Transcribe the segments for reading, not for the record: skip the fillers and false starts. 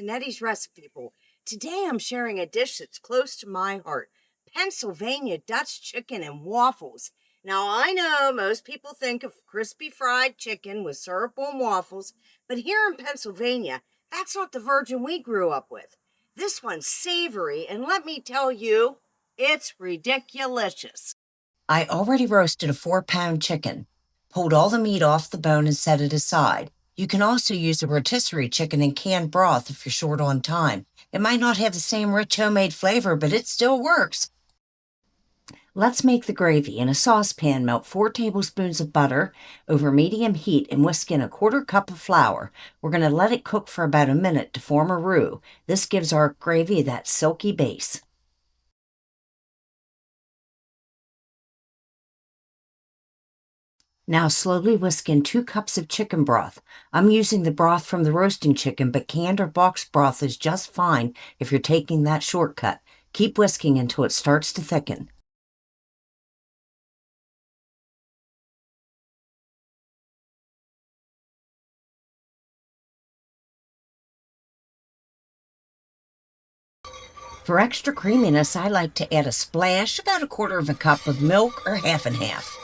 to Nettie's Recipe Bowl. Today I'm sharing a dish that's close to my heart, Pennsylvania Dutch chicken and waffles. Now I know most people think of crispy fried chicken with syrup on waffles, but here in Pennsylvania, that's not the version we grew up with. This one's savory, and let me tell you, it's ridiculous. I already roasted a 4-pound chicken, pulled all the meat off the bone and set it aside. You can also use a rotisserie chicken in canned broth if you're short on time. It might not have the same rich homemade flavor, but it still works. Let's make the gravy. In a saucepan, melt 4 tablespoons of butter over medium heat and whisk in a 1/4 cup of flour. We're going to let it cook for about a minute to form a roux. This gives our gravy that silky base. Now slowly whisk in 2 cups of chicken broth. I'm using the broth from the roasting chicken, but canned or boxed broth is just fine if you're taking that shortcut. Keep whisking until it starts to thicken. For extra creaminess, I like to add a splash, about 1/4 cup of milk or half and half.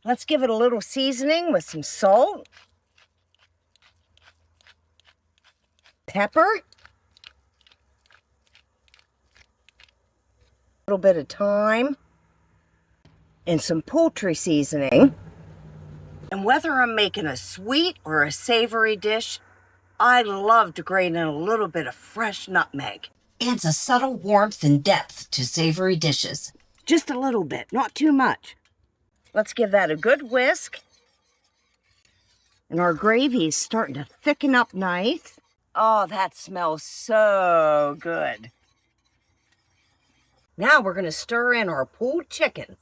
Let's give it a little seasoning with some salt, pepper, a little bit of thyme, and some poultry seasoning. And whether I'm making a sweet or a savory dish, I love to grate in a little bit of fresh nutmeg. Adds a subtle warmth and depth to savory dishes. Just a little bit, not too much. Let's give that a good whisk. And our gravy is starting to thicken up nice. Oh, that smells so good. Now we're going to stir in our pulled chicken.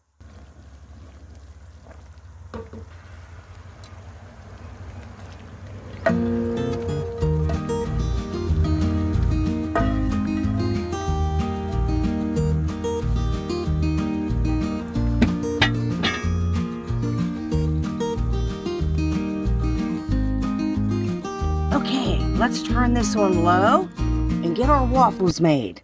Okay, let's turn this on low and get our waffles made.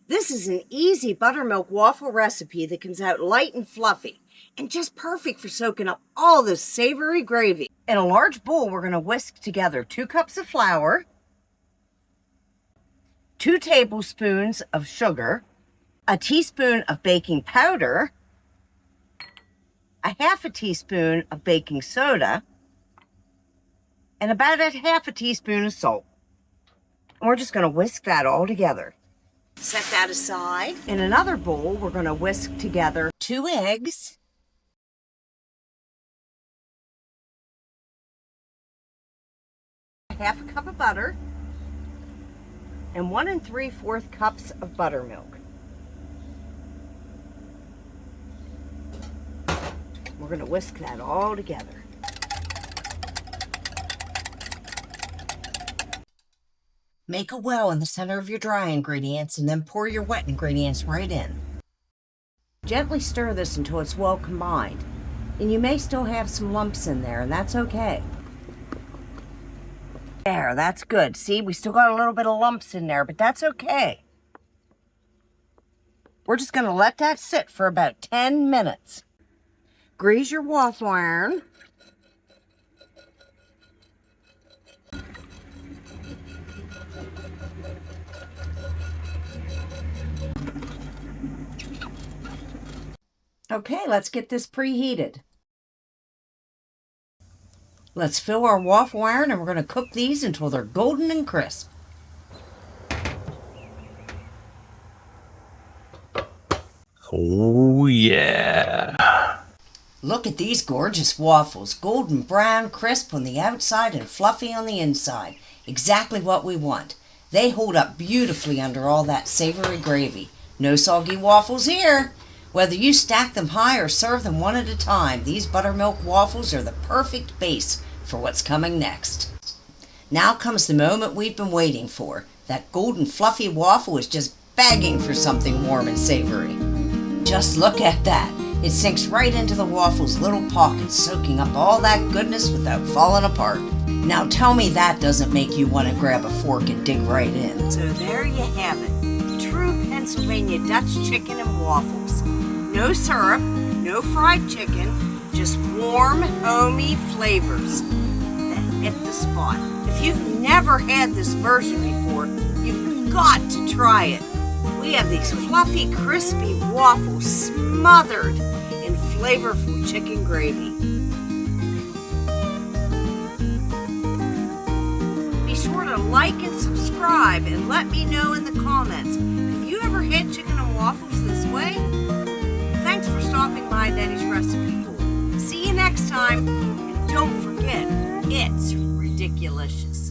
This is an easy buttermilk waffle recipe that comes out light and fluffy and just perfect for soaking up all this savory gravy. In a large bowl, we're going to whisk together 2 cups of flour, 2 tablespoons of sugar, a teaspoon of baking powder, a 1/2 teaspoon of baking soda, and about a 1/2 teaspoon of salt. And we're just going to whisk that all together. Set that aside. In another bowl, we're going to whisk together 2 eggs, 1/2 cup of butter, and 1 3/4 cups of buttermilk. We're going to whisk that all together. Make a well in the center of your dry ingredients and then pour your wet ingredients right in. Gently stir this until it's well combined. And you may still have some lumps in there, and that's okay. There, that's good. See, we still got a little bit of lumps in there, but that's okay. We're just going to let that sit for about 10 minutes. Grease your waffle iron. Okay, let's get this preheated. Let's fill our waffle iron and we're going to cook these until they're golden and crisp. Oh yeah. Look at these gorgeous waffles, golden brown, crisp on the outside and fluffy on the inside. Exactly what we want. They hold up beautifully under all that savory gravy. No soggy waffles here. Whether you stack them high or serve them one at a time, these buttermilk waffles are the perfect base for what's coming next. Now comes the moment we've been waiting for. That golden fluffy waffle is just begging for something warm and savory. Just look at that. It sinks right into the waffle's little pockets, soaking up all that goodness without falling apart. Now tell me that doesn't make you want to grab a fork and dig right in. So there you have it. True Pennsylvania Dutch chicken and waffles. No syrup, no fried chicken, just warm, homey flavors that hit the spot. If you've never had this version before, you've got to try it. We have these fluffy, crispy waffles smothered in flavorful chicken gravy. Be sure to like and subscribe and let me know in the comments. Have you ever had chicken and waffles this way? Thanks for stopping by Daddy's Recipe Pool. See you next time, and don't forget, it's ridiculous.